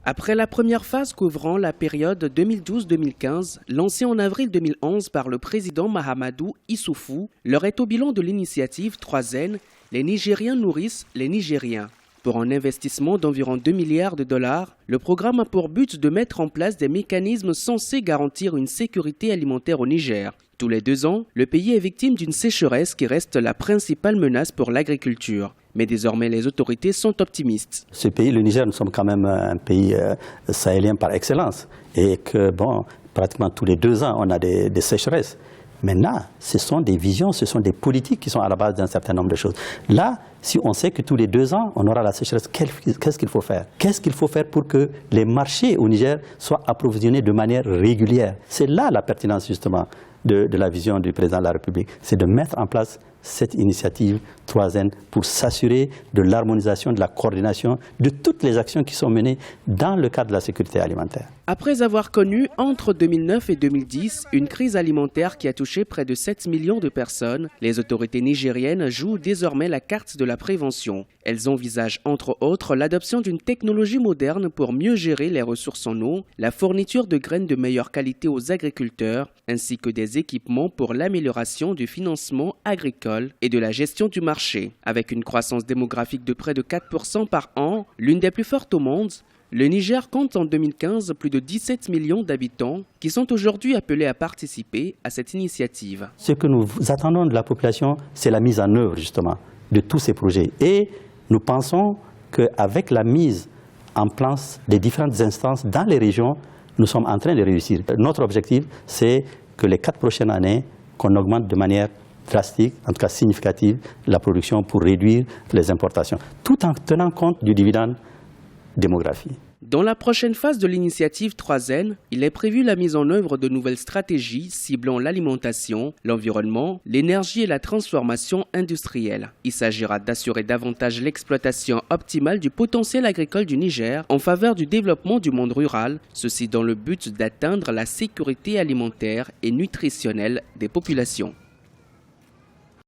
Après la première phase couvrant la période 2012-2015, lancée en avril 2011 par le président Mahamadou Issoufou, l'heure est au bilan de l'initiative 3N, les Nigériens nourrissent les Nigériens. Pour un investissement d'environ 2 milliards de dollars, le programme a pour but de mettre en place des mécanismes censés garantir une sécurité alimentaire au Niger. Tous les 2 ans, le pays est victime d'une sécheresse qui reste la principale menace pour l'agriculture. Mais désormais, les autorités sont optimistes. Ce pays, le Niger, nous sommes quand même un pays sahélien par excellence. Et que, pratiquement tous les 2 ans, on a des sécheresses. Maintenant, ce sont des visions, ce sont des politiques qui sont à la base d'un certain nombre de choses. Là, si on sait que tous les 2 ans, on aura la sécheresse, qu'est-ce qu'il faut faire? Qu'est-ce qu'il faut faire pour que les marchés au Niger soient approvisionnés de manière régulière? C'est là la pertinence justement de la vision du président de la République. C'est de mettre en place cette initiative 3N pour s'assurer de l'harmonisation, de la coordination de toutes les actions qui sont menées dans le cadre de la sécurité alimentaire. Après avoir connu entre 2009 et 2010 une crise alimentaire qui a touché près de 7 millions de personnes, les autorités nigériennes jouent désormais la carte de la prévention. Elles envisagent entre autres l'adoption d'une technologie moderne pour mieux gérer les ressources en eau, la fourniture de graines de meilleure qualité aux agriculteurs, ainsi que des équipements pour l'amélioration du financement agricole et de la gestion du marché. Avec une croissance démographique de près de 4% par an, l'une des plus fortes au monde, le Niger compte en 2015 plus de 17 millions d'habitants qui sont aujourd'hui appelés à participer à cette initiative. Ce que nous attendons de la population, c'est la mise en œuvre justement de tous ces projets. Et nous pensons qu'avec la mise en place des différentes instances dans les régions, nous sommes en train de réussir. Notre objectif, c'est que les 4 prochaines années, qu'on augmente de manière drastique, en tout cas significative, la production pour réduire les importations, tout en tenant compte du dividende démographique. Dans la prochaine phase de l'initiative 3N, il est prévu la mise en œuvre de nouvelles stratégies ciblant l'alimentation, l'environnement, l'énergie et la transformation industrielle. Il s'agira d'assurer davantage l'exploitation optimale du potentiel agricole du Niger en faveur du développement du monde rural, ceci dans le but d'atteindre la sécurité alimentaire et nutritionnelle des populations.